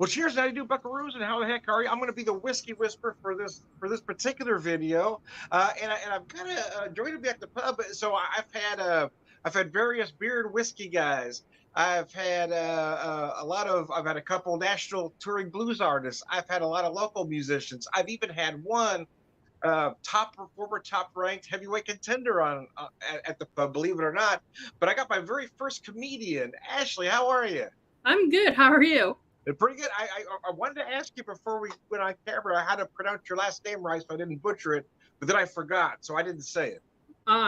Well, cheers, how do you do, Buckaroos, and how the heck are you? I'm going to be the whiskey whisperer for this particular video, and I'm kind of enjoying to be at the pub. So I've had various beer and whiskey guys. I've had a couple national touring blues artists. I've had a lot of local musicians. I've even had one former top ranked heavyweight contender on at the pub, believe it or not. But I got my very first comedian. Ashley, how are you? I'm good. How are you? Pretty good. I wanted to ask you before we went on camera how to pronounce your last name right, so I didn't butcher it, but then I forgot, so I didn't say it.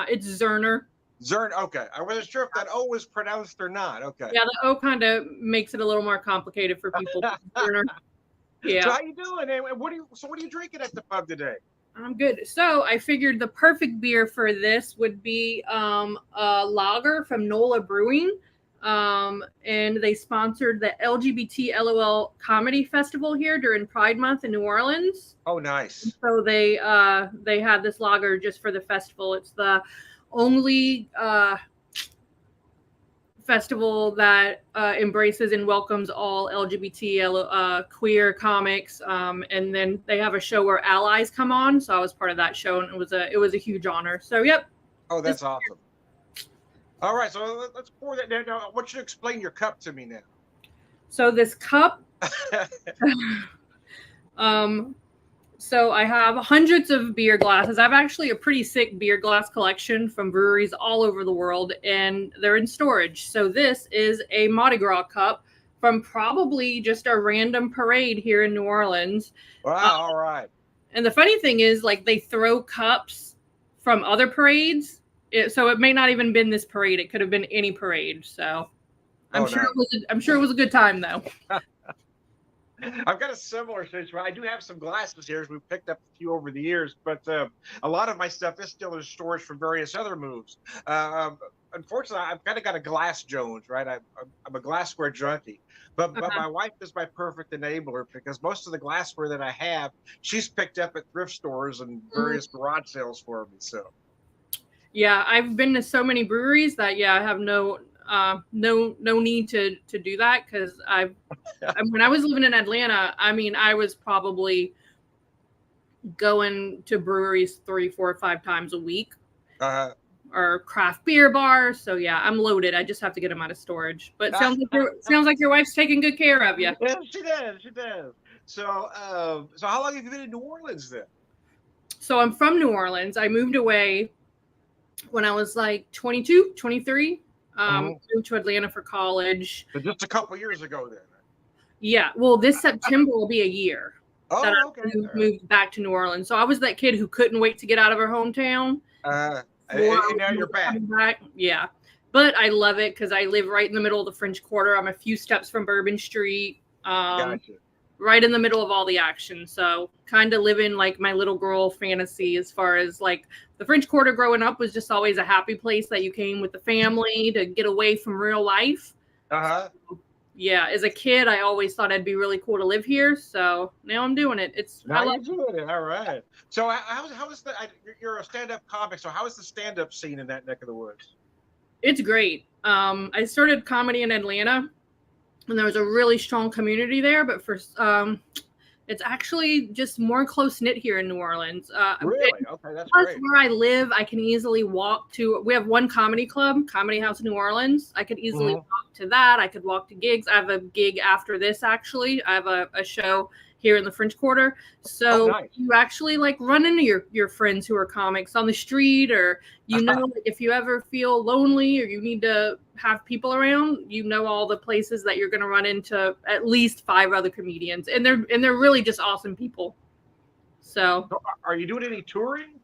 It's Zoerner. Zoerner. Okay, I wasn't sure if that O was pronounced or not. Okay. Yeah, the O kind of makes it a little more complicated for people. Zoerner. Yeah. So how you doing? And what are you drinking at the pub today? I'm good. So I figured the perfect beer for this would be a lager from NOLA Brewing. And they sponsored the LGBT LOL Comedy Festival here during Pride Month in New Orleans. Oh, nice. So they had this lager just for the festival. It's the only festival that embraces and welcomes all LGBT queer comics. And then they have a show where allies come on. So I was part of that show, and it was a huge honor. So yep. Oh, that's awesome. All right, so let's pour that down. Now, I want you to explain your cup to me now. So this cup, so I have hundreds of beer glasses. I have actually a pretty sick beer glass collection from breweries all over the world, and they're in storage. So this is a Mardi Gras cup from probably just a random parade here in New Orleans. Wow, all right. And the funny thing is, like, they throw cups from other parades. So it may not even been this parade. It could have been any parade. So I'm sure it was a good time, though. I've got a similar situation. I do have some glasses here. We've picked up a few over the years, but a lot of my stuff is still in storage for various other moves. Unfortunately, I've kind of got a glass Jones, right? I'm a glassware junkie, but my wife is my perfect enabler because most of the glassware that I have, she's picked up at thrift stores and various garage sales for me. So. Yeah, I've been to so many breweries that I have no need to do that, because when I was living in Atlanta, I mean, I was probably going to breweries 3, 4, 5 times a week, or craft beer bars. So yeah, I'm loaded. I just have to get them out of storage. But sounds like your wife's taking good care of you. Yeah, she does. She does. So how long have you been in New Orleans then? So I'm from New Orleans. I moved away when I was like 22, 23, moved to Atlanta for college. So just a couple years ago then. Yeah. Well, this September will be a year that I moved back to New Orleans. So I was that kid who couldn't wait to get out of her hometown. And now you're back. Yeah. But I love it because I live right in the middle of the French Quarter. I'm a few steps from Bourbon Street. Gotcha. Right in the middle of all the action. So kind of living like my little girl fantasy, as far as like the French Quarter growing up was just always a happy place that you came with the family to get away from real life. So, yeah, as a kid, I always thought it'd be really cool to live here. So now I'm doing it. You're doing it. All right. So how is you're a stand-up comic. So how is the stand-up scene in that neck of the woods? It's great. I started comedy in Atlanta, and there was a really strong community there, but it's actually just more close-knit here in New Orleans. Really? Okay, that's great. Where I live, I can easily walk to, we have one comedy club, Comedy House New Orleans. I could easily walk to that. I could walk to gigs. I have a gig after this, actually. I have a show here in the French Quarter. So nice. You actually like run into your friends who are comics on the street, or if you ever feel lonely or you need to have people around, all the places that you're going to run into at least 5 other comedians, and they're really just awesome people. So are you doing any touring?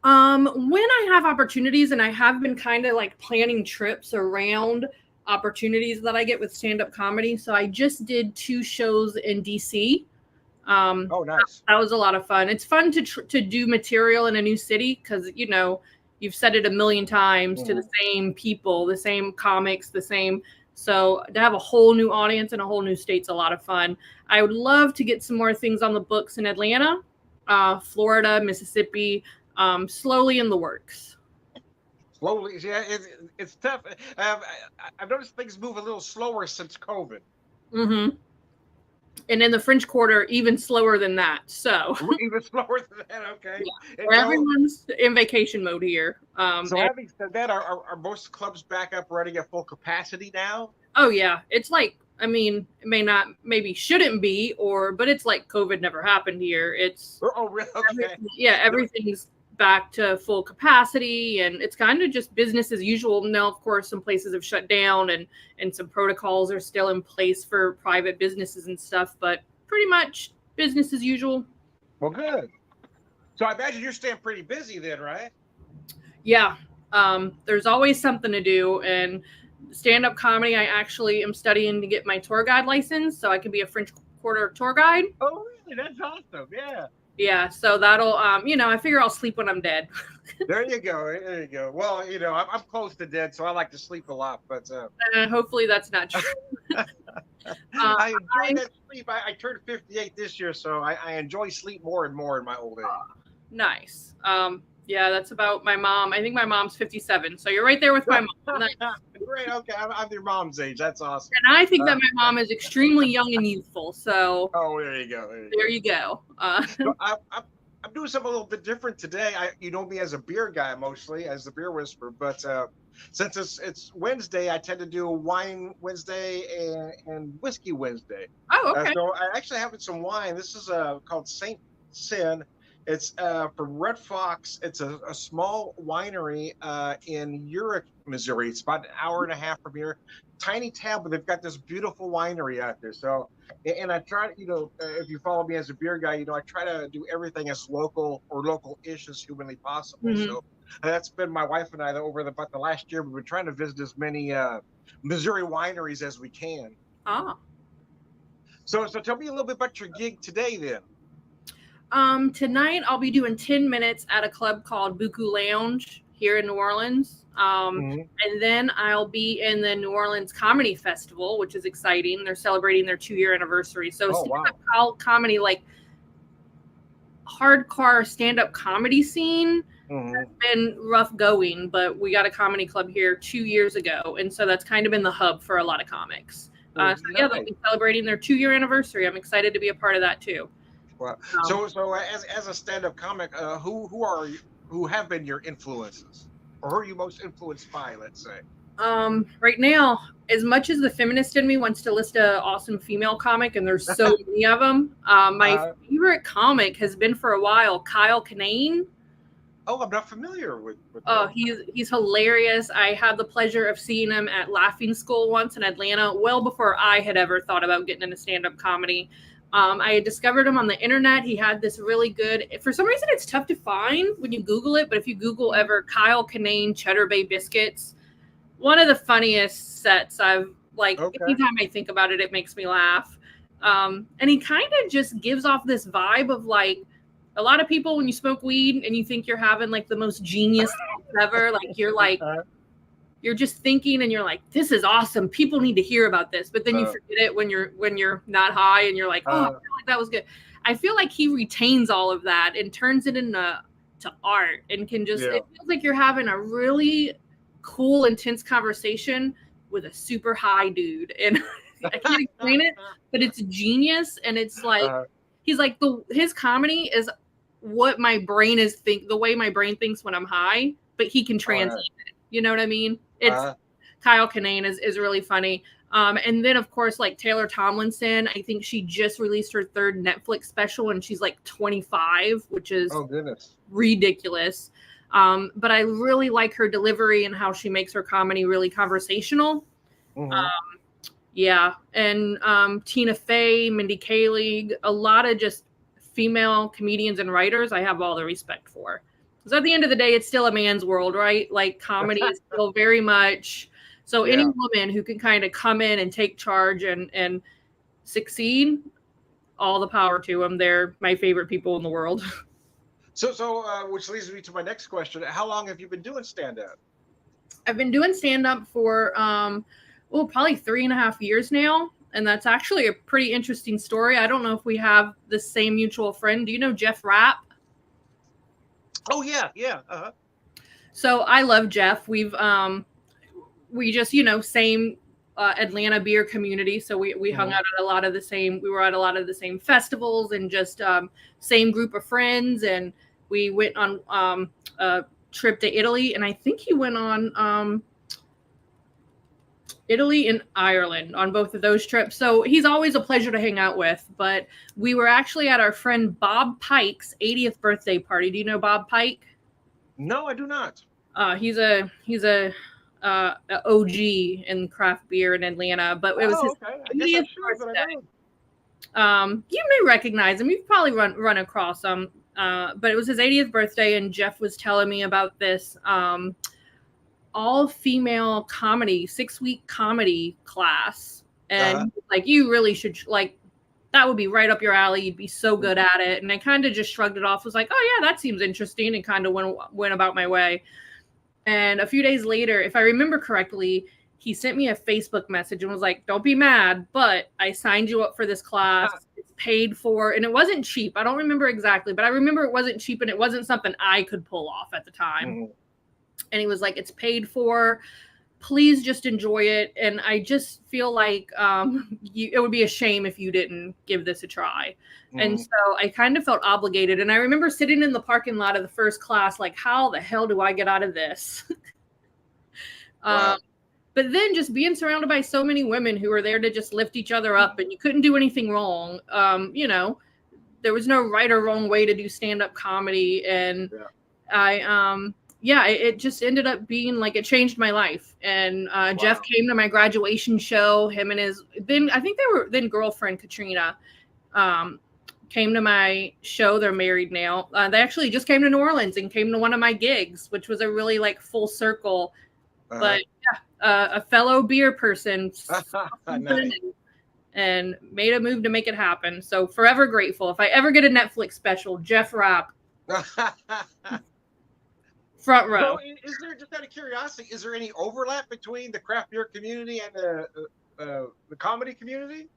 When I have opportunities, and I have been kind of like planning trips around opportunities that I get with stand-up comedy. So I just did 2 shows in DC. Oh, nice. That was a lot of fun. It's fun to do material in a new city because, you've said it a million times to the same people, the same comics, the same. So to have a whole new audience in a whole new state's a lot of fun. I would love to get some more things on the books in Atlanta, Florida, Mississippi, slowly in the works. Slowly, yeah, it's tough. I've noticed things move a little slower since COVID. And in the French Quarter, even slower than that. So even slower than that. Okay. Yeah. Everyone's in vacation mode here. So having said that, are most clubs back up running at full capacity now? Oh yeah, it's like, I mean, it maybe shouldn't be, but it's like COVID never happened here. It's really? Okay. Everything's back to full capacity, and it's kind of just business as usual. Now, of course, some places have shut down, and some protocols are still in place for private businesses and stuff, but pretty much business as usual. Well, good. So I imagine you're staying pretty busy then, right? Yeah. There's always something to do, and stand-up comedy, I actually am studying to get my tour guide license so I can be a French Quarter tour guide. Oh, really? That's awesome. Yeah. Yeah, so that'll, I figure I'll sleep when I'm dead. There you go. There you go. Well, I'm close to dead, so I like to sleep a lot, but hopefully that's not true. I enjoy that sleep. I turned 58 this year, so I enjoy sleep more and more in my old age. Nice. Yeah, that's about my mom. I think my mom's 57, so you're right there with my mom. Nice. Great. Okay, I'm your mom's age. That's awesome. And I think that my mom is extremely young and youthful. So. Oh, there you go. There you go. So I'm doing something a little bit different today. You know me as a beer guy mostly, as the beer whisperer, but since it's Wednesday, I tend to do Wine Wednesday and Whiskey Wednesday. Oh, okay. So I actually have some wine. This is called Saint Sin. It's from Red Fox. It's a small winery in Urich, Missouri. It's about an hour and a half from here. Tiny town, but they've got this beautiful winery out there. So, and I try to, if you follow me as a beer guy, I try to do everything as local or local-ish as humanly possible. Mm-hmm. So that's been my wife and I about the last year. We've been trying to visit as many Missouri wineries as we can. Ah. So tell me a little bit about your gig today, then. Tonight I'll be doing 10 minutes at a club called Buku Lounge here in New Orleans. And then I'll be in the New Orleans Comedy Festival, which is exciting. They're celebrating their 2-year anniversary. So stand-up comedy, like hardcore stand-up comedy scene has been rough going, but we got a comedy club here 2 years ago. And so that's kind of been the hub for a lot of comics. They'll be celebrating their 2-year anniversary. I'm excited to be a part of that too. Well, so as a stand-up comic, who have been your influences, or who are you most influenced by? Let's say. Right now, as much as the feminist in me wants to list an awesome female comic, and there's so many of them, my favorite comic has been for a while Kyle Kinane. Oh, I'm not familiar with he's hilarious. I had the pleasure of seeing him at Laughing School once in Atlanta, well before I had ever thought about getting into stand-up comedy. I had discovered him on the internet. He had this really good, for some reason it's tough to find when you Google it, but if you Google ever Kyle Kinane Cheddar Bay Biscuits, one of the funniest sets anytime I think about it, it makes me laugh. And he kind of just gives off this vibe of like, a lot of people when you smoke weed and you think you're having like the most genius ever, you're just thinking and you're like, this is awesome. People need to hear about this. But then you forget it when you're not high and you're like, I feel like that was good. I feel like he retains all of that and turns it into art and can just, it feels like you're having a really cool, intense conversation with a super high dude. And I can't explain it, but it's genius. And it's like, he's like, his comedy is what my brain the way my brain thinks when I'm high, but he can translate it. You know what I mean? It's Kyle Kinane is really funny. And then of course, like Taylor Tomlinson, I think she just released her 3rd Netflix special and she's like 25, which is ridiculous. But I really like her delivery and how she makes her comedy really conversational. And Tina Fey, Mindy Kaling, a lot of just female comedians and writers I have all the respect for. Because at the end of the day, it's still a man's world, right? Like comedy is still very much. So any woman who can kind of come in and take charge and succeed, all the power to them. They're my favorite people in the world. So which leads me to my next question. How long have you been doing stand-up? I've been doing stand-up for probably 3.5 years now. And that's actually a pretty interesting story. I don't know if we have the same mutual friend. Do you know Jeff Rapp? Oh, yeah. So I love Jeff. We just, same Atlanta beer community. So we hung out at a lot of the same. We were at a lot of the same festivals and just same group of friends. And we went on a trip to Italy, and I think he went on Italy and Ireland on both of those trips. So he's always a pleasure to hang out with. But we were actually at our friend Bob Pike's 80th birthday party. Do you know Bob Pike? No, I do not. He's a OG in craft beer in Atlanta. But it was his okay. I guess 80th I'm sure that I know. You may recognize him. You've probably run across him. But it was his 80th birthday, and Jeff was telling me about this all-female comedy, 6-week comedy class. And like, you really should, like, that would be right up your alley. You'd be so good at it. And I kind of just shrugged it off. Was like, oh yeah, that seems interesting, and kind of went about my way. And a few days later, if I remember correctly, he sent me a Facebook message and was like, don't be mad, but I signed you up for this class. It's paid for, and it wasn't cheap. I don't remember exactly, but I remember it wasn't cheap, and it wasn't something I could pull off at the time. And he was like, it's paid for. Please just enjoy it. And I just feel like it would be a shame if you didn't give this a try. And so I kind of felt obligated. And I remember sitting in the parking lot of the first class, like, how the hell do I get out of this? Wow. But then just being surrounded by so many women who were there to just lift each other up, and you couldn't do anything wrong. You know, there was no right or wrong way to do stand-up comedy. And it just ended up being like, it changed my life. And Jeff came to my graduation show. Him and his girlfriend Katrina came to my show. They're married now. They actually just came to New Orleans and came to one of my gigs, which was a really like full circle. But a fellow beer person and made a move to make it happen. So forever grateful. If I ever get a Netflix special, Jeff Rapp. Front row. So is there, just out of curiosity, is there any overlap between the craft beer community and the comedy community?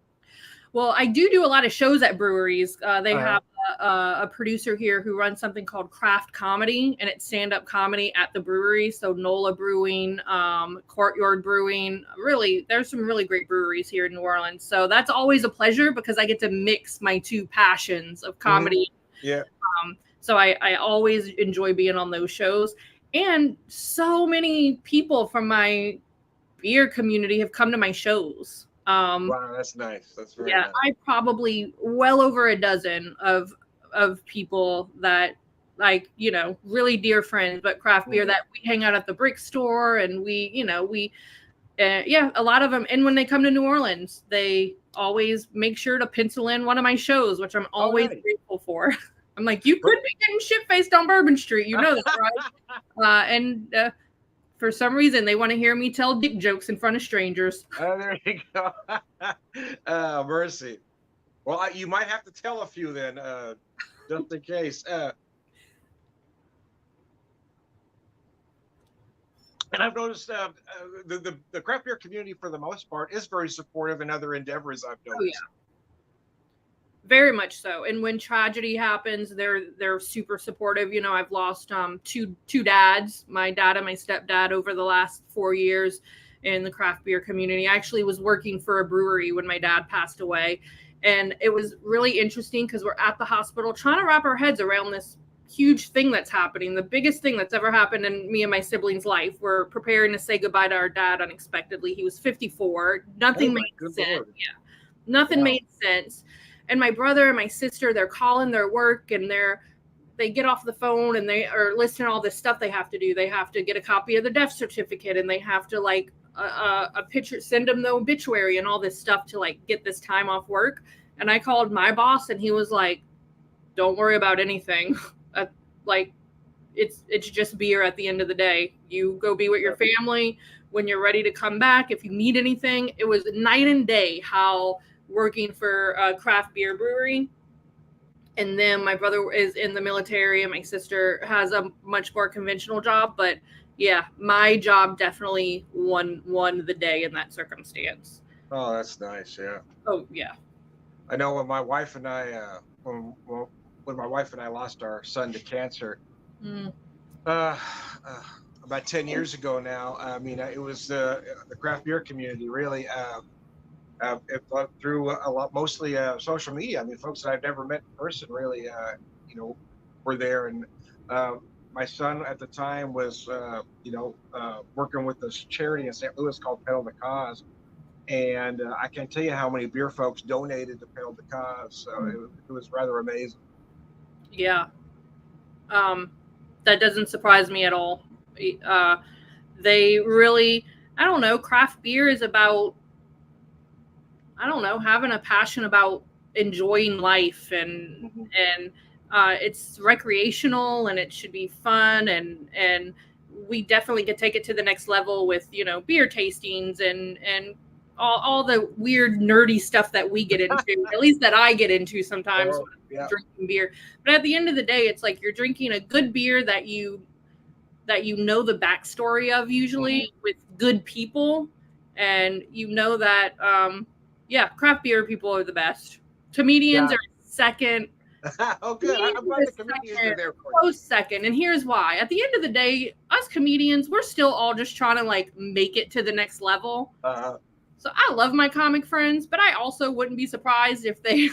Well, I do a lot of shows at breweries. They have a producer here who runs something called Craft Comedy, and it's stand-up comedy at the brewery. So NOLA Brewing, Courtyard Brewing. Really, there's some really great breweries here in New Orleans. So that's always a pleasure because I get to mix my two passions of comedy. Yeah. So I always enjoy being on those shows. And so many people from my beer community have come to my shows. Wow, that's nice. That's very nice. I probably well over a dozen of people that, like, you know, really dear friends, but craft beer that we hang out at the brick store, and a lot of them. And when they come to New Orleans, they always make sure to pencil in one of my shows, which I'm always grateful for. I'm like, you could be getting shit-faced on Bourbon Street. You know that, right? For some reason, they want to hear me tell dick jokes in front of strangers. There you go. Mercy. Well, you might have to tell a few then, just in case. And I've noticed the craft beer community, for the most part, is very supportive in other endeavors, I've noticed. Oh, yeah. Very much so. And when tragedy happens, they're super supportive. You know, I've lost two dads, my dad and my stepdad, over the last 4 years in the craft beer community. I actually was working for a brewery when my dad passed away. And it was really interesting because we're at the hospital trying to wrap our heads around this huge thing that's happening, the biggest thing that's ever happened in me and my siblings' life. We're preparing to say goodbye to our dad unexpectedly. He was 54. Nothing made sense. Yeah. Nothing made sense. And my brother and my sister, they're calling their work, and they get off the phone and they are listing all this stuff they have to do. They have to get a copy of the death certificate, and they have to like a picture, send them the obituary and all this stuff to like get this time off work. And I called my boss, and he was like, don't worry about anything. Like it's just beer at the end of the day. You go be with your family when you're ready to come back. If you need anything, it was night and day how working for a craft beer brewery. And then my brother is in the military, and my sister has a much more conventional job. But yeah, my job definitely won the day in that circumstance. Oh, that's nice. Yeah. Oh yeah. I know when my wife and I, when my wife and I lost our son to cancer, about 10 years ago now. I mean, it was the craft beer community really. It through a lot, mostly social media. I mean, folks that I've never met in person really, were there. And my son at the time was, working with this charity in St. Louis called Pedal the Cause. And I can't tell you how many beer folks donated to Pedal the Cause. So it was rather amazing. Yeah. That doesn't surprise me at all. They really, I don't know, craft beer is about, I don't know, having a passion about enjoying life and it's recreational and it should be fun and we definitely could take it to the next level with, beer tastings and all the weird nerdy stuff that we get into, at least that I get into sometimes drinking beer. But at the end of the day, it's like you're drinking a good beer that you know the backstory of usually with good people. And that, craft beer people are the best. Comedians are second. Oh, good. I'm glad the comedians are there for you. Close second. And here's why. At the end of the day, us comedians, we're still all just trying to make it to the next level. So I love my comic friends, but I also wouldn't be surprised if they,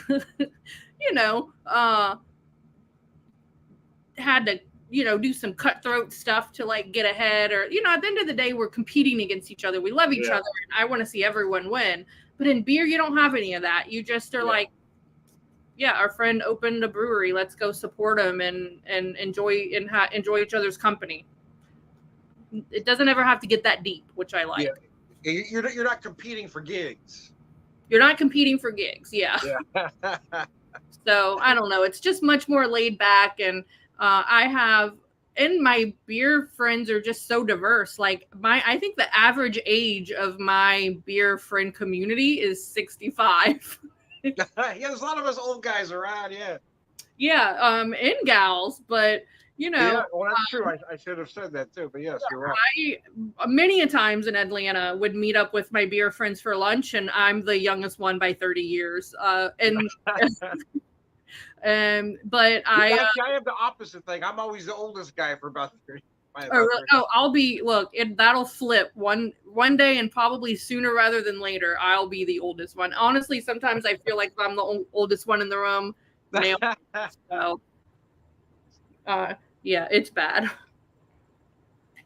had to, do some cutthroat stuff to get ahead or, at the end of the day, we're competing against each other. We love each other and I want to see everyone win. But in beer, you don't have any of that. You just are our friend opened a brewery. Let's go support them and enjoy each other's company. It doesn't ever have to get that deep, which I like. Yeah. You're not competing for gigs. You're not competing for gigs. Yeah. So I don't know. It's just much more laid back. And my beer friends are just so diverse. I think the average age of my beer friend community is 65. There's a lot of us old guys around. And gals, but yeah, well, that's true. I should have said that too, but yes, you're right. I many a times in Atlanta would meet up with my beer friends for lunch, and I'm the youngest one by 30 years. But I have the opposite thing. I'm always the oldest guy for about 30. I'll be. Look, that'll flip one day, and probably sooner rather than later. I'll be the oldest one. Honestly, sometimes I feel like I'm the oldest one in the room. So, it's bad.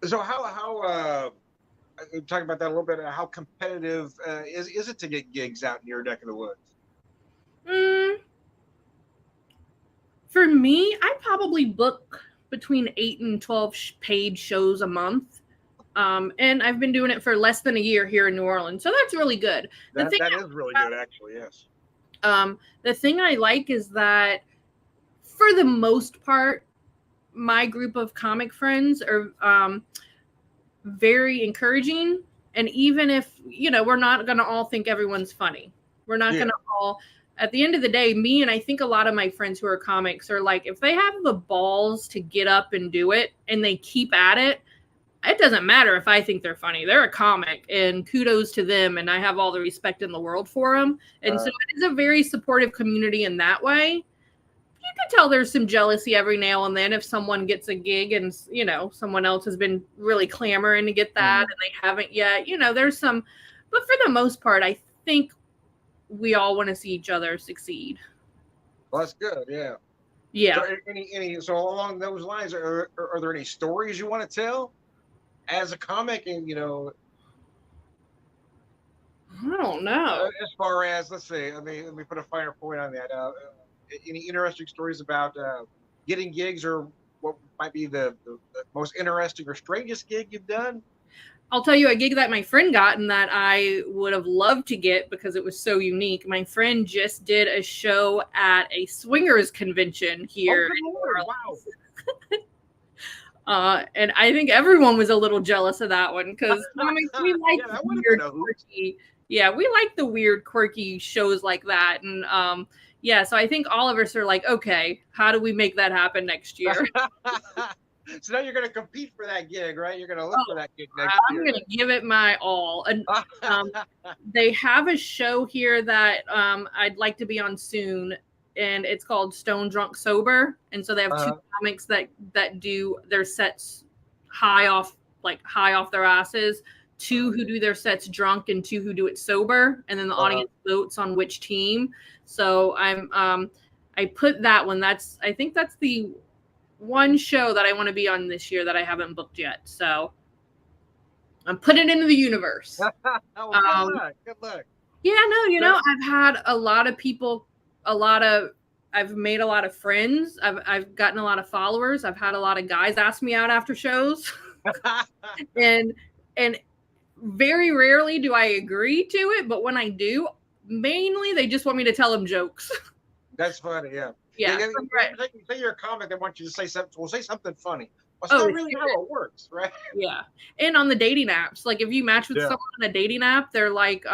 So how talking about that a little bit? How competitive is it to get gigs out in your neck of the woods? For me, I probably book between 8 and 12 paid shows a month. And I've been doing it for less than a year here in New Orleans. So that's really good. That is really good, actually, yes. The thing I like is that for the most part, my group of comic friends are very encouraging. And even if, we're not going to all think everyone's funny. We're not going to all... At the end of the day, me and I think a lot of my friends who are comics are if they have the balls to get up and do it and they keep at it, it doesn't matter if I think they're funny. They're a comic and kudos to them. And I have all the respect in the world for them. And so it is a very supportive community in that way. You can tell there's some jealousy every now and then if someone gets a gig and, someone else has been really clamoring to get that and they haven't yet. There's some, but for the most part, I think we all want to see each other succeed. Well, that's good. Yeah. Yeah. So along those lines, are there any stories you want to tell as a comic? And I don't know. As far as, let's say, let me put a finer point on that. Any interesting stories about getting gigs, or what might be the most interesting or strangest gig you've done? I'll tell you a gig that my friend got and that I would have loved to get because it was so unique. My friend just did a show at a swingers convention here. Wow. And I think everyone was a little jealous of that one because we like weird, quirky. Yeah, we like the weird, quirky shows like that. And so I think all of us are okay, how do we make that happen next year? So now you're going to compete for that gig, right? You're going to look for that gig next year. I'm going to give it my all. And they have a show here that I'd like to be on soon, and it's called Stone Drunk Sober. And so they have two comics that do their sets high off like high off their asses, 2 who do their sets drunk, and 2 who do it sober, and then the audience votes on which team. So I put that one. I think that's the one show that I want to be on this year that I haven't booked yet. So I'm putting it into the universe. Good luck. Yeah, no, I've had a lot of people, I've made a lot of friends. I've gotten a lot of followers. I've had a lot of guys ask me out after shows. and very rarely do I agree to it, but when I do, mainly they just want me to tell them jokes. That's funny, yeah. Yeah. Say you're a comic, they want you to say something. Well, say something funny. Well, it's not really how it works, right? Yeah. And on the dating apps, like if you match with someone on a dating app, they're like,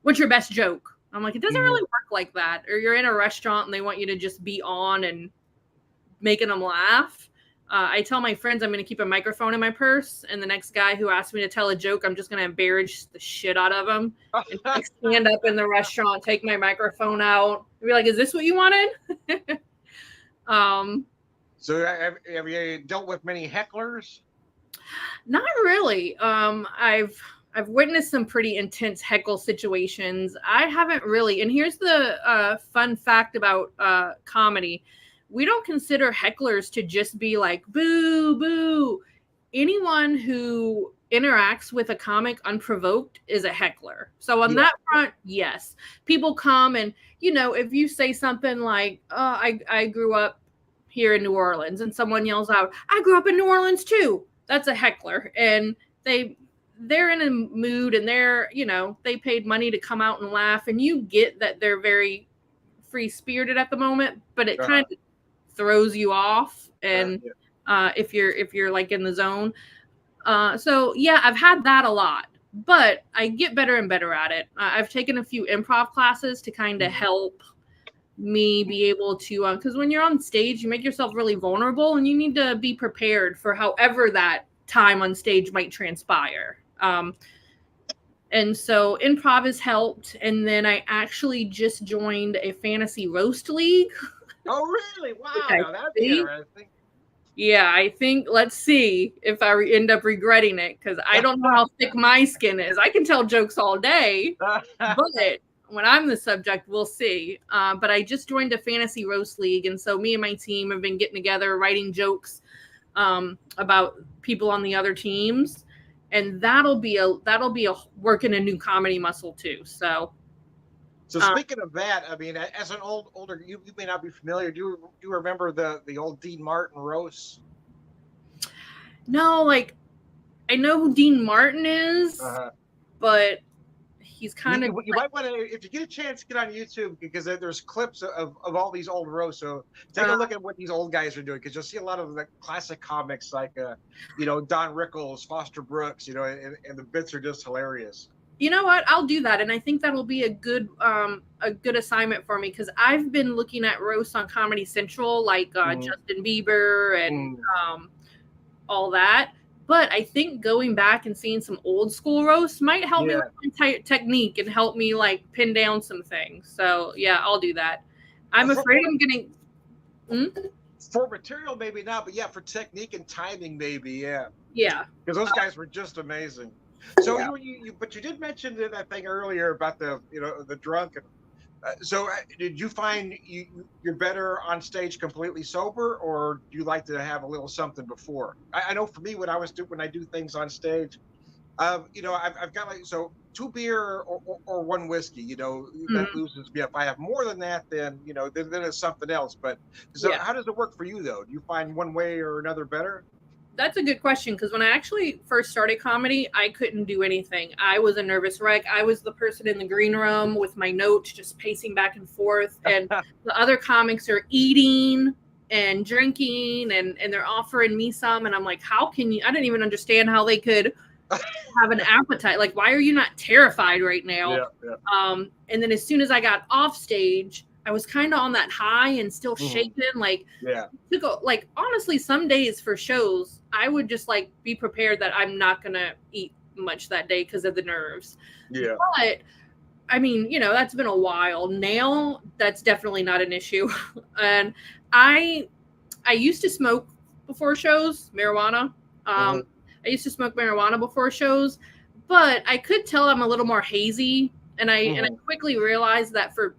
what's your best joke? I'm like, it doesn't really work like that. Or you're in a restaurant and they want you to just be on and making them laugh. I tell my friends I'm going to keep a microphone in my purse, and the next guy who asks me to tell a joke, I'm just going to embarrass the shit out of him. And I stand up in the restaurant, take my microphone out, and be like, "Is this what you wanted?" So have you dealt with many hecklers? Not really. I've witnessed some pretty intense heckle situations. I haven't really. And here's the fun fact about comedy. We don't consider hecklers to just be like, boo, boo. Anyone who interacts with a comic unprovoked is a heckler. So on that front, yes. People come and, if you say something like, I grew up here in New Orleans, and someone yells out, I grew up in New Orleans too. That's a heckler. And they're in a mood, and they paid money to come out and laugh. And you get that they're very free-spirited at the moment, but it kind of throws you off, and if you're like in the zone. So yeah, I've had that a lot, but I get better and better at it. I've taken a few improv classes to kind of help me be able to, because when you're on stage, you make yourself really vulnerable, and you need to be prepared for however that time on stage might transpire. And so improv has helped. And then I actually just joined a fantasy roast league. Oh, really? Wow. Now that'd be interesting. Yeah, I think, let's see if I end up regretting it, because I don't know how thick my skin is. I can tell jokes all day, but when I'm the subject, we'll see. But I just joined a fantasy roast league, and so me and my team have been getting together, writing jokes about people on the other teams, and that'll be a working a new comedy muscle too. So speaking of that, I mean, as an older, you may not be familiar. Do you remember the old Dean Martin roast? No, like I know who Dean Martin is, but he's kind of. You might want to, if you get a chance, get on YouTube, because there's clips of all these old roasts. So take a look at what these old guys are doing, because you'll see a lot of the classic comics like Don Rickles, Foster Brooks, and the bits are just hilarious. You know what? I'll do that, and I think that'll be a good assignment for me, because I've been looking at roasts on Comedy Central, like Justin Bieber and all that. But I think going back and seeing some old school roasts might help me with my technique and help me like pin down some things. So yeah, I'll do that. I'm afraid I'm getting for material, maybe not, but yeah, for technique and timing, maybe, yeah. Yeah, because those guys were just amazing. So but you did mention that thing earlier about the drunk. So did you find you're better on stage completely sober, or do you like to have a little something before? I know for me, when I do things on stage, I've got like 2 beer or 1 whiskey. That loses me. If I have more than that, then then it's something else. But how does it work for you though? Do you find one way or another better? That's a good question, because when I actually first started comedy, I couldn't do anything. I was a nervous wreck. I was the person in the green room with my notes, just pacing back and forth. And the other comics are eating and drinking, and they're offering me some. And I'm like, how can you? I didn't even understand how they could have an appetite. Like, why are you not terrified right now? And then as soon as I got off stage, I was kind of on that high and still shaking. Like, honestly, some days for shows, I would just like be prepared that I'm not going to eat much that day because of the nerves. Yeah. But I mean, that's been a while. Now that's definitely not an issue. And I used to smoke before shows, marijuana. I used to smoke marijuana before shows, but I could tell I'm a little more hazy. And I quickly realized that for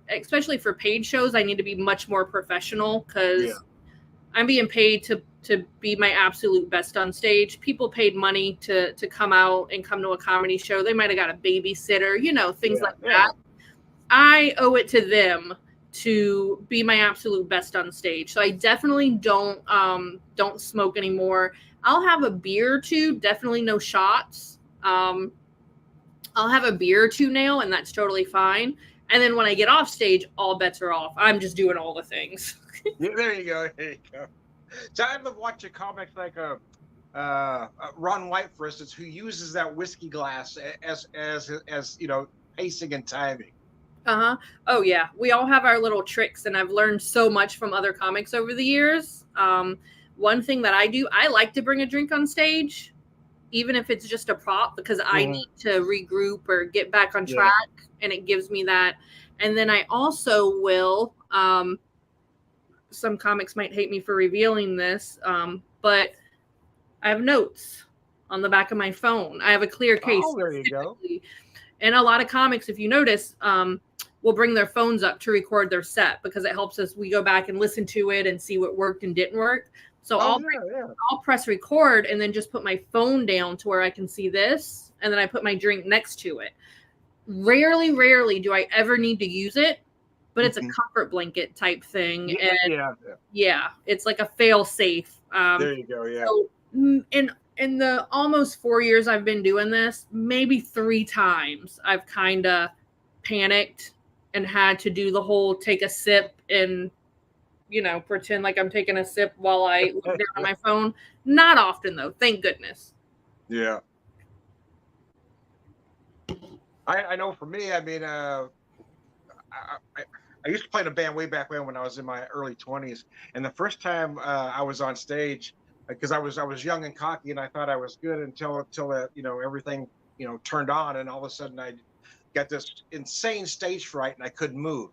especially for paid shows, I need to be much more professional because I'm being paid to be my absolute best on stage. People paid money to come out and come to a comedy show. They might have got a babysitter, you know, things like that. I owe it to them to be my absolute best on stage. So I definitely don't smoke anymore. I'll have a beer or two, definitely no shots. I'll have a beer or two now, and that's totally fine. And then when I get off stage, all bets are off. I'm just doing all the things. Yeah, there you go. There you go. So I love watching comics like Ron White, for instance, who uses that whiskey glass as you know, pacing and timing. Oh yeah, we all have our little tricks, and I've learned so much from other comics over the years. One thing that I do, I like to bring a drink on stage, even if it's just a prop, because I need to regroup or get back on track, and it gives me that. And then I also will. Some comics might hate me for revealing this, but I have notes on the back of my phone. I have a clear case. Oh, there you go. And a lot of comics, if you notice, will bring their phones up to record their set because it helps us. We go back and listen to it and see what worked and didn't work. So I'll press record and then just put my phone down to where I can see this. And then I put my drink next to it. Rarely do I ever need to use it, but it's a comfort blanket type thing. Yeah, it's like a fail safe. There you go. Yeah. So in the almost 4 years I've been doing this, maybe 3 times I've kind of panicked and had to do the whole take a sip and, you know, pretend like I'm taking a sip while I look down at my phone. Not often, though. Thank goodness. Yeah. I know for me, I mean, I used to play in a band way back when I was in my early 20s. And the first time I was on stage, because I was young and cocky and I thought I was good until you know, everything, you know, turned on, and all of a sudden I got this insane stage fright and I couldn't move.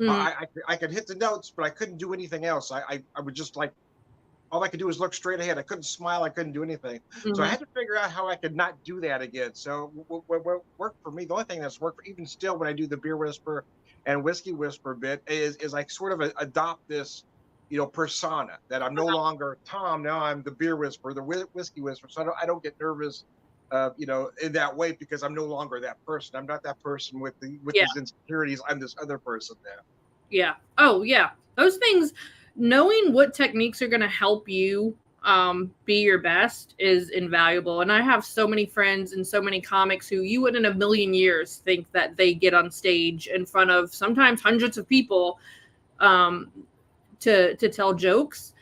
I could hit the notes, but I couldn't do anything else. I would just, like, all I could do was look straight ahead. I couldn't smile. I couldn't do anything. So I had to figure out how I could not do that again. So what worked for me, the only thing that's worked, even still when I do the beer whisper and whiskey whisper bit, is I sort of adopt this, you know, persona that I'm no longer Tom. Now I'm the beer whisperer, the whiskey whisperer. So I don't get nervous, you know, in that way, because I'm no longer that person. I'm not that person with these insecurities. I'm this other person now. Yeah. Oh yeah. Those things, knowing what techniques are going to help you be your best is invaluable. And I have so many friends and so many comics who you would in a million years think that they get on stage in front of sometimes hundreds of people to tell jokes,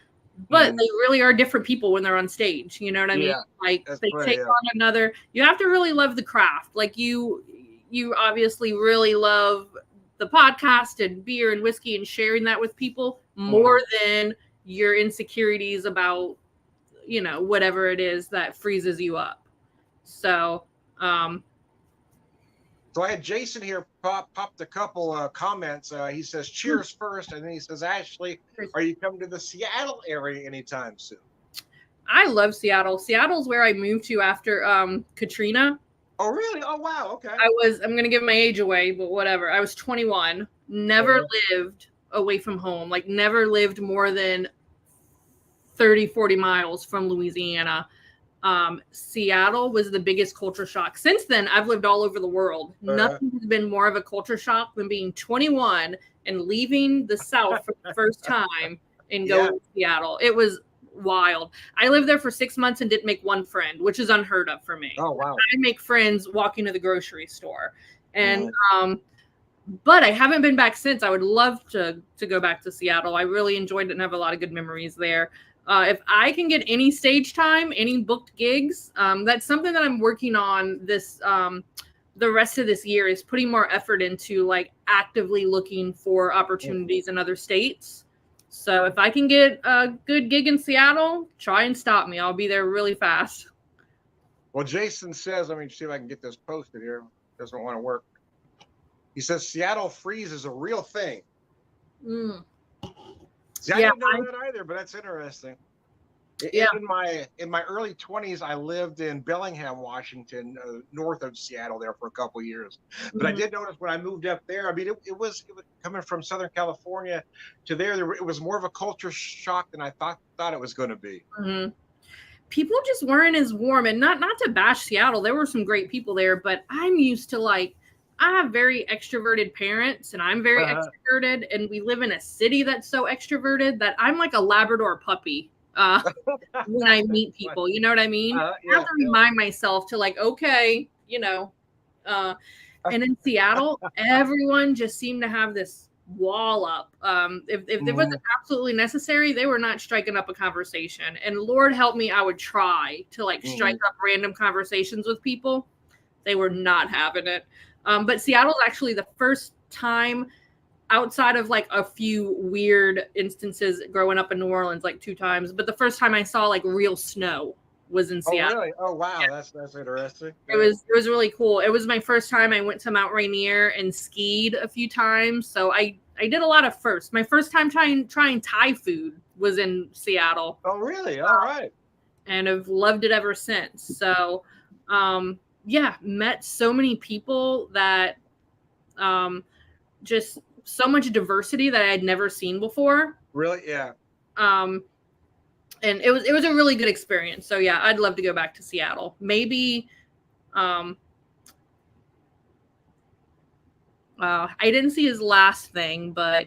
but they really are different people when they're on stage. You know what I mean? Like they take on another. You have to really love the craft. Like you obviously really love the podcast and beer and whiskey and sharing that with people more than your insecurities about, you know, whatever it is that freezes you up. So so I had Jason here popped a couple comments. He says, cheers first. And then he says, Ashley, are you coming to the Seattle area anytime soon? I love Seattle. Seattle's where I moved to after Katrina. Oh, really? Oh, wow. Okay. I'm going to give my age away, but whatever. I was 21, never lived away from home, like never lived more than 30, 40 miles from Louisiana. Seattle was the biggest culture shock. Since then, I've lived all over the world. Nothing has been more of a culture shock than being 21 and leaving the South for the first time and going to Seattle. It was wild. I lived there for 6 months and didn't make one friend, which is unheard of for me. Oh, wow. I make friends walking to the grocery store. And but I haven't been back since. I would love to go back to Seattle. I really enjoyed it and have a lot of good memories there. If I can get any stage time, any booked gigs, that's something that I'm working on this the rest of this year, is putting more effort into, like, actively looking for opportunities in other states. So if I can get a good gig in Seattle, try and stop me. I'll be there really fast. Well, Jason says, let me see if I can get this posted here. Doesn't want to work. He says Seattle freeze is a real thing. See, I didn't know that either, but that's interesting. Yeah. In my early 20s, I lived in Bellingham, Washington, north of Seattle, there for a couple of years. But I Mhm. did notice when I moved up there. I mean, it was coming from Southern California to there. It was more of a culture shock than I thought it was going to be. Mhm. People just weren't as warm, and not to bash Seattle. There were some great people there, but I'm used to like I have very extroverted parents and I'm very extroverted, and we live in a city that's so extroverted that I'm like a Labrador puppy when I meet people. You know what I mean? I have Yeah, to remind myself to like, okay, you know, and in Seattle, everyone just seemed to have this wall up. If it wasn't absolutely necessary, they were not striking up a conversation. And Lord help me, I would try to like strike up random conversations with people. They were not having it. But Seattle's actually the first time outside of like a few weird instances growing up in New Orleans, like 2 times, but the first time I saw like real snow was in Oh, Seattle. really? Oh, wow. Yeah. That's interesting. It was really cool. It was my first time. I went to Mount Rainier and skied a few times. So I did a lot of firsts. My first time trying Thai food was in Seattle. Oh, really? All right. And I've loved it ever since. So yeah, met so many people that just so much diversity that I had never seen before. Really? Yeah. And it was a really good experience. So yeah, I'd love to go back to Seattle. Maybe I didn't see his last thing, but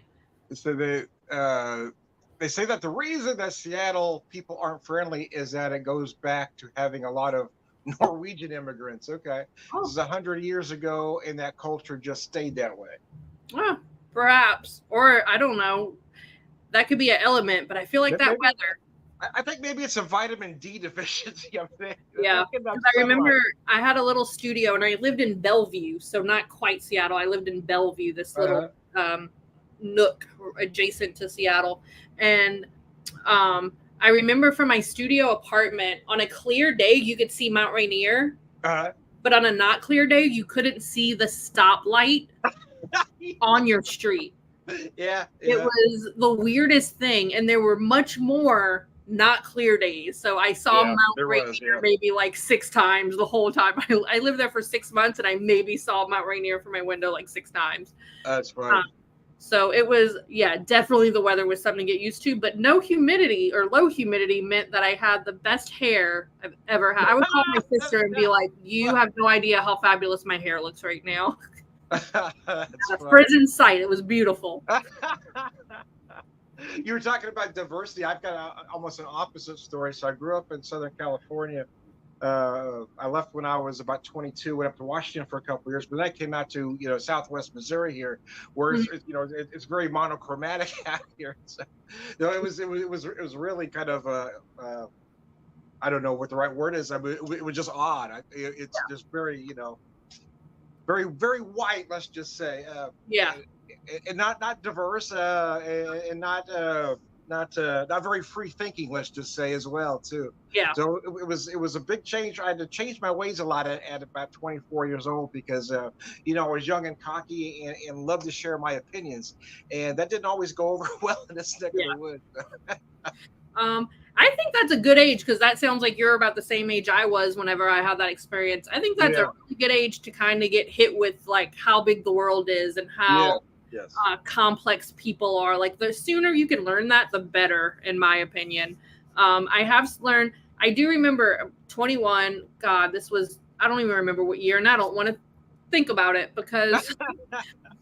So they say that the reason that Seattle people aren't friendly is that it goes back to having a lot of Norwegian immigrants. Okay, this is 100 years ago, and that culture just stayed that way. Perhaps, or I don't know. That could be an element, but I feel like that Maybe, weather. I think maybe it's a vitamin D deficiency. Yeah, because I remember I had a little studio and I lived in Bellevue, so not quite Seattle. I lived in Bellevue, this little nook adjacent to Seattle, and I remember from my studio apartment, on a clear day you could see Mount Rainier, but on a not clear day you couldn't see the stoplight on your street. Yeah. It was the weirdest thing, and there were much more not clear days. So I saw Mount Rainier maybe like 6 times the whole time. I lived there for 6 months, and I maybe saw Mount Rainier from my window like 6 times. That's funny. So it was, yeah, definitely the weather was something to get used to, but no humidity or low humidity meant that I had the best hair I've ever had. I would call my sister and be like, you have no idea how fabulous my hair looks right now. A prison sight. It was beautiful. You were talking about diversity. I've got almost an opposite story. So I grew up in Southern California. I left when I was about 22, went up to Washington for a couple of years, but then I came out to Southwest Missouri here, where it's very monochromatic out here. So it was really kind of I don't know what the right word is. I mean, it was just odd. It's just very very, very white, let's just say. And not diverse, and not very free thinking, let's just say, as well too. Yeah. So it was a big change. I had to change my ways a lot at about 24 years old because I was young and cocky and loved to share my opinions, and that didn't always go over well in this neck of the woods. I think that's a good age, because that sounds like you're about the same age I was whenever I had that experience. I think that's a really good age to kind of get hit with like how big the world is and how complex people are. Like the sooner you can learn that, the better, in my opinion. I have learned. I do remember 21. God, this was, I don't even remember what year, and I don't want to think about it because.